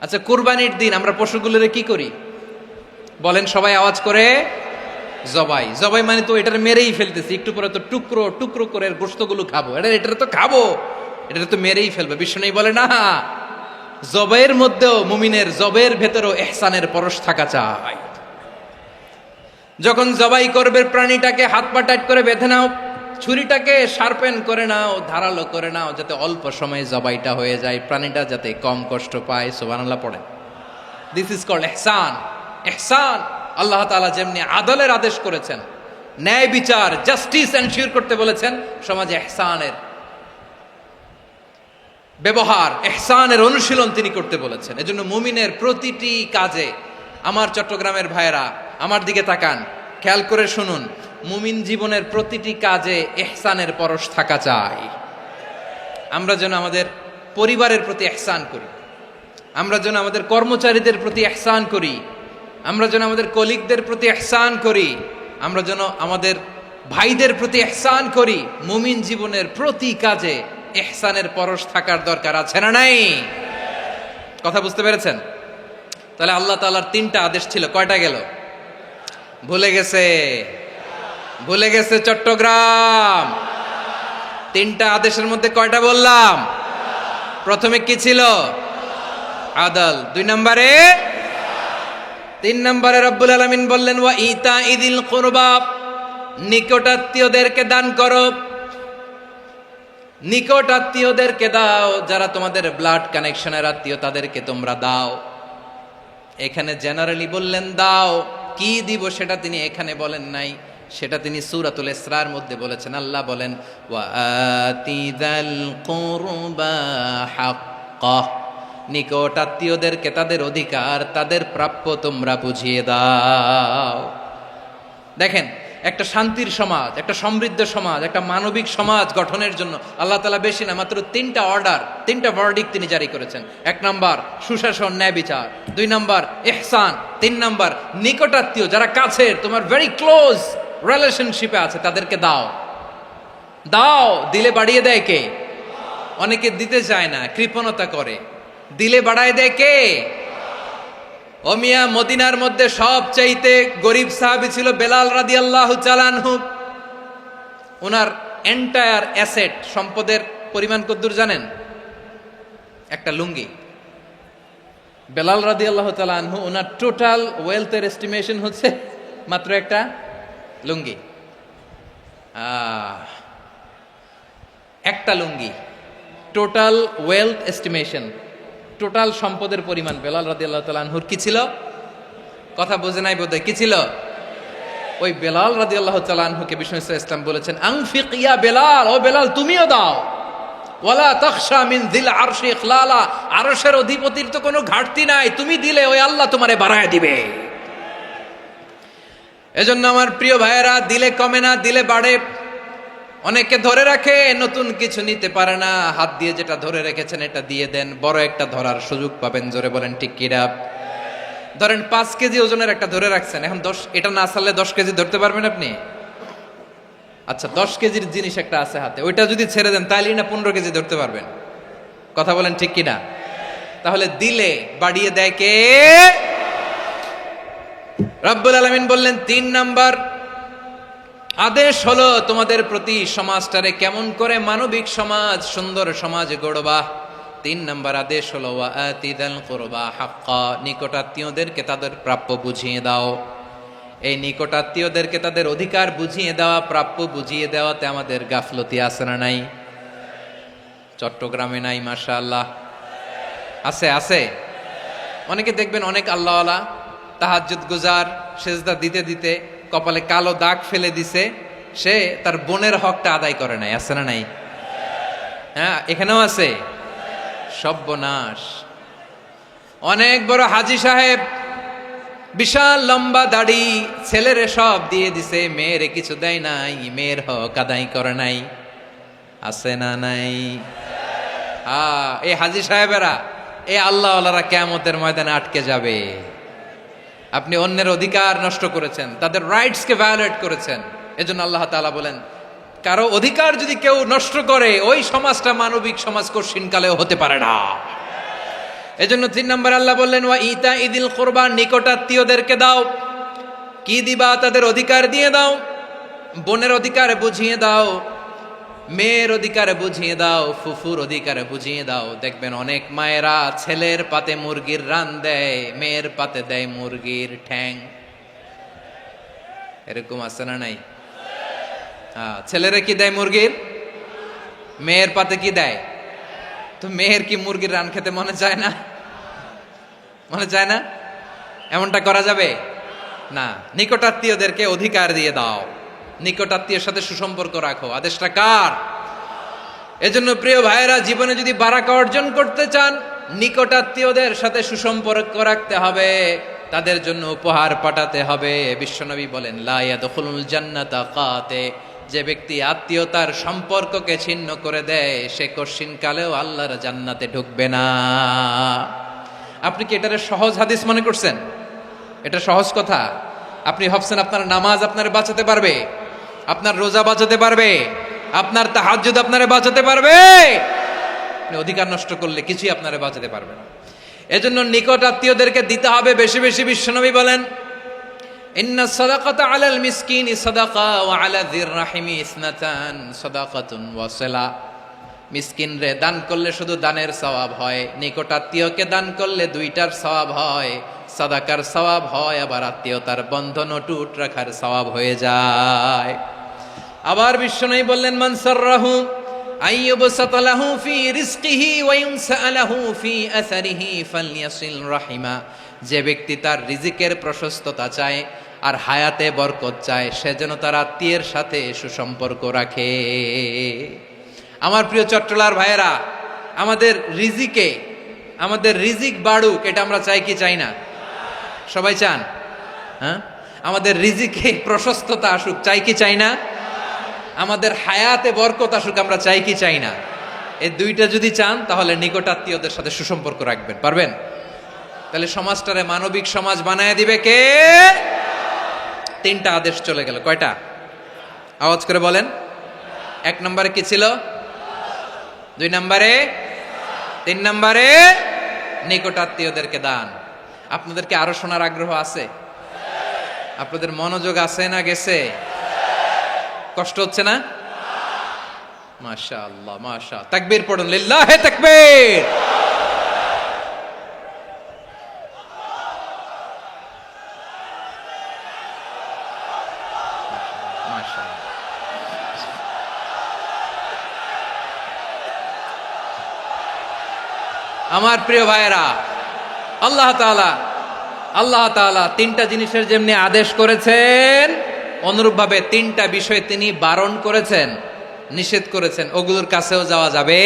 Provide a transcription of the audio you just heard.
আচ্ছা, কুরবানির দিন আমরা পশুগুলোরে কি করি বলেন সবাই আওয়াজ করে? জবাই। জবাই মানে তো এটার মেরেই ফেলতেছি, একটু পরে তো টুকরো টুকরো করে গোশতগুলো খাবো, এটা তো খাবো, এটা তো মেরেই ফেলবে। বিষ্ণু বলে না, জবাইয়ের মধ্যেও মুমিনের জবের ভেতরেও ইহসানের পরশ থাকা চাই। যখন জবাই করবে প্রাণীটাকে হাত পা টাইট করে বেঁধে নাও, ছুরিটাকে শার্পেন করে নাও, ধারালো করে নাও, যাতে অল্প সময়ে জবাইটা হয়ে যায়, প্রাণীটা যাতে কম কষ্ট পায়। সুবহানাল্লাহ পড়েন। দিস ইজ কল্ড ইহসান। ইহসান আল্লাহ তাআলা যেমনি আদলের আদেশ করেছেন, ন্যায় বিচার জাস্টিস এনশিওর করতে বলেছেন, সমাজে ইহসানের ব্যবহার, ইহসানের অনুশীলন তিনি করতে বলেছেন। এজন্য মুমিনের প্রতিটি কাজে, আমার চট্টগ্রামের ভাইয়েরা আমার দিকে তাকান, খেয়াল করে শুনুন, মুমিন জীবনের প্রতিটি কাজে ইহসানের পরশ থাকা চাই। আমরা যেন আমাদের পরিবারের প্রতি ইহসান করি, আমরা যেন আমাদের কর্মচারীদের প্রতি ইহসান করি, আমরা যেন আমাদের কলিগদের প্রতি ইহসান করি, আমরা যেন আমাদের ভাইদের প্রতি ইহসান করি। মুমিন জীবনের প্রতি কাজে ইহসানের পরশ থাকার দরকার আছে না নাই? কথা বুঝতে পেরেছেন? তাহলে আল্লাহ তাআলার তিনটা আদেশ ছিল, কয়টা গেল? ভুলে গেছে, ভুলে গেছে চট্টগ্রাম। তিনটা আদেশের মধ্যে কয়টা বললাম? প্রথমে কি ছিল? আদল। 2 নম্বরে, 3 নম্বরে রব্বুল আলামিন বললেন ওয়া ইতা ইদিল কুরবা, নিকটাত্মীয়দেরকে দান করো, নিকটাত্মীয়দেরকে দাও, যারা তোমাদের ব্লাড কানেকশনের আত্মীয় তাদেরকে তোমরা দাও। এখানে জেনারেলি বললেন দাও, কি দিব সেটা তিনি এখানে বলেন নাই, সেটা তিনি সূরাতুল ইসরার মধ্যে বলেছেন। আল্লাহ বলেন ওয়া আতিযাল কুরবা হাক্কাহ, নিকট আত্মীয়দেরকে তাদের অধিকার, তাদের প্রাপ্য তোমরা বুঝিয়ে দাও। দেখেন, একটা শান্তির সমাজ, একটা সমৃদ্ধ সমাজ, একটা মানবিক সমাজ গঠনের জন্য আল্লাহ তাআলা বেশি না, মাত্র 3টা অর্ডার, 3টা ভার্ডিক্ট তিনি জারি করেছেন। 1 নাম্বার সুশাসন, ন্যায় বিচার। 2 নাম্বার ইহসান। 3 নাম্বার নিকটাত্মীয়, যারা কাছের, তোমার ভেরি ক্লোজ রিলেশনশিপে আছে, তাদেরকে দাও। দাও, দিলে বাড়িয়ে দেয় কে? অনেকে দিতে চায় না, কৃপণতা করে। দিলে বাড়ায় দেয় কে? ও মিয়া, মদিনার মধ্যে সবচাইতে গরিব সাহাবী ছিল বেলাল রাদিয়াল্লাহু তাআলা আনহু। ওনার এন্টায়ার অ্যাসেট, সম্পদের পরিমাণ কতদূর জানেন? একটা লুঙ্গি। বেলাল রাদিয়াল্লাহু তাআলা আনহু, ওনার টোটাল ওয়েলথের এস্টিমেশন হচ্ছে মাত্র একটা লুঙ্গি। একটা লুঙ্গি, টোটাল ওয়েলথ এস্টিমেশন, টোটাল সম্পদের পরিমাণ বেলাল রাদিয়াল্লাহু তাআলা আনহুর কি ছিল? কথা বোঝে নাই বোধহয়। কি ছিল? ওই বেলাল রাদিয়াল্লাহু তাআলা আনহুকে বিষ্ণু ইসলাম বলেছেন আনফিক ইয়া বেলাল, ও বেলাল তুমিও দাও। ওয়ালা তাখশা মিন যিল আরশি ইখলালা, আরশের অধিপতির তো কোনো ঘাটতি নাই, তুমি দিলে ওই আল্লাহ তোমারে বাড়ায় দিবে। এজন্য আমার প্রিয় ভাইয়েরা, দিলে কমে না, দিলে বাড়ে। অনেকে ধরে রাখে, নতুন কিছু নিতে পারে না, হাত দিয়ে যেটা ধরে রেখেছেন এটা দিয়ে দেন, বড় একটা ধরার সুযোগ পাবেন। জোরে বলেন ঠিক কিনা? ধরেন 5 কেজি ওজনের একটা ধরে রাখছেন, এখন 10, এটা না ছাড়লে 10 কেজি ধরতে পারবেন আপনি? আচ্ছা, 10 কেজির জিনিস একটা আছে হাতে, ওইটা যদি ছেড়ে দেন তাহলেই না 15 কেজি ধরতে পারবেন। কথা বলেন ঠিক কিনা? তাহলে দিলে বাড়িয়ে দেয় কে? রব্বুল আলামিন বললেন 3 নাম্বার আদেশ হলো তোমাদের প্রতি সমাজটারে কেমন করে মানবিক সমাজ, সুন্দর সমাজ গড়বা। 3 নাম্বার আদেশ হলো ওয়া আতিযাল কুরবা হাক্কা, নিকটাত্মীয়দেরকে তাদের প্রাপ্য বুঝিয়ে দাও। এই নিকটাত্মীয়দেরকে তাদের অধিকার বুঝিয়ে দেওয়া, প্রাপ্য বুঝিয়ে দেওয়াতে আমাদের গাফলতি আছে না নাই? চট্টগ্রামে নাই? মাশাআল্লাহ আছে, আছে। অনেকে দেখবেন অনেক আল্লাহওয়ালা তাহাজ্জুদ গুজার, সেজদা দিতে দিতে কপালে কালো দাগ ফেলে দিছে, সে তার বোনের হকটা আদায় করে নাই। আছে না নাই? হ্যাঁ, এখানেও আছে। সর্বনাশ। অনেক বড় হাজী সাহেব, বিশাল লম্বা দাড়ি, ছেলেরে সব দিয়ে দিছে, মেয়েরে কিছু দেয় নাই, মেয়ের হক আদায় করে নাই। আছে না নাই? এই হাজী সাহেবেরা, এই আল্লাহওয়ালারা কিয়ামতের ময়দানে আটকে যাবে। আপনি অন্যের অধিকার নষ্ট করেছেন, তাদের রাইটসকে ভায়োলেট করেছেন। এজন্য আল্লাহ তাআলা বলেন, কারো অধিকার যদি কেউ নষ্ট করে, ওই সমাজটা মানবিক সমাজ কঠিনকালেও হতে পারে না। এজন্য 3 নম্বর আল্লাহ বললেন ওয়া ইতা ইদিল কুরবা, নিকটাত্মীয়দেরকে দাও। কি দিবা? তাদের অধিকার দিয়ে দাও। বোনের অধিকার বুঝিয়ে দাও, মেয়ের অধিকার বুঝিয়ে দাও, ফুফুর অধিকার বুঝিয়ে দাও। দেখবেন অনেক মায়েরা ছেলের পাতে মুরগির রান দেয়, মেয়ের পাতে দেয় মুরগির ঠ্যাং। এরকম আছে না নাই? ছেলেরা কি দেয়? মুরগির। মেয়ের পাতে কি দেয়? তো মেয়ের কি মুরগির রান খেতে মনে চায় না? মনে চায় না? এমনটা করা যাবে না। নিকটাত্মীয়দেরকে অধিকার দিয়ে দাও, নিকটাত্মীয়ের সাথে সুসম্পর্ক রাখো। আদেশটা কার? এজন্য প্রিয় ভাইয়েরা, জীবনে যদি বারাকা অর্জন করতে চান, নিকটাত্মীয়দের সাথে সুসম্পর্ক রাখতে হবে, তাদের জন্য উপহার পাঠাতে হবে। বিশ্বনবী বলেন লা ইয়াদখুলুল জান্নাতা কাতে, যে ব্যক্তি আত্মীয়তার সম্পর্ককে ছিন্ন করে দেয় সে কশিনকালেও আল্লাহর জান্নাতে ঢুকবে না। আপনি কি এটারে সহজ হাদিস মনে করছেন? এটা সহজ কথা? আপনি ভাবছেন আপনার নামাজ আপনার বাঁচাতে পারবে, আপনার রোজা বাঁচাতে পারবে, আপনার তাহাজ্জুদ আপনারে বাঁচাতে পারবে? আপনি অধিকার নষ্ট করলে কিছুই আপনারে বাঁচাতে পারবে না। এজন্য নিকট আত্মীয়দেরকে দিতে হবে বেশি বেশি। বিশ্বনবী বলেন ইন্না সাদাকাতা আলাল মিসকিনি সাদাকা ওয়া আলা যির রাহিমি ইসনাতান সাদাকাতুন ওয়া সিলা। মিসকিন রে দান করলে শুধু দানের সওয়াব হয়, নিকট আত্মীয়কে দান করলে দুইটার সওয়াব হয়, সাদাকার সওয়াব হয়, আবার আত্মীয়তার বন্ধন অটুট রাখার সওয়াব হয়ে যায়। আবার বিশ্বনবী বললেন মান সাররাহু আইয়ুবসাতা লাহু ফি রিজকিহি ওয়া ইউনসালাহু ফি আসারিহি ফালইয়াসিল রাহিমা। যে ব্যক্তি তার রিজিকের প্রশস্ততা চায় আর হায়াতে বরকত চায়, সে যেন তার আত্মীয়ের সাথে সুসম্পর্ক রাখে। আমার প্রিয় চট্টলার ভাইয়েরা, আমাদের রিজিক বাড়ুক, এটা আমরা চাই কি চাই না? সবাই চান? হ্যাঁ, আমাদের রিজিকে প্রশস্ততা আসুক, চাই কি চাই না? আমাদের হায়াতে বরকত আসুক, আমরা চাই কি চাই না? এই দুইটা যদি চান তাহলে নিকটাত্মীয়দের সাথে সুসম্পর্ক রাখবেন, পারবেন? তাহলে সমাজটারে মানবিক সমাজ বানায় দিবে কে? 3টা আদেশ চলে গেল। কয়টা? আওয়াজ করে বলেন। 1 নম্বরে কি ছিল? 2 নম্বরে, 3 নম্বরে নিকটাত্মীয়দেরকে দান। আপনাদেরকে আরো শোনার আগ্রহ আছে? আপনাদের মনোযোগ আছে না গেছে? কষ্ট হচ্ছে না? মাশাআল্লাহ, মাশাআল্লাহ। তাকবীর পড়ুন, লিল্লাহে তাকবীর। আমার প্রিয় ভাইয়েরা, আল্লাহ তাআলা 3টা জিনিসের যেমনি আদেশ করেছেন, অনুরূপভাবে 3টা বিষয় তিনি বারণ করেছেন, নিষেধ করেছেন। ওগুলোর কাছেও যাওয়া যাবে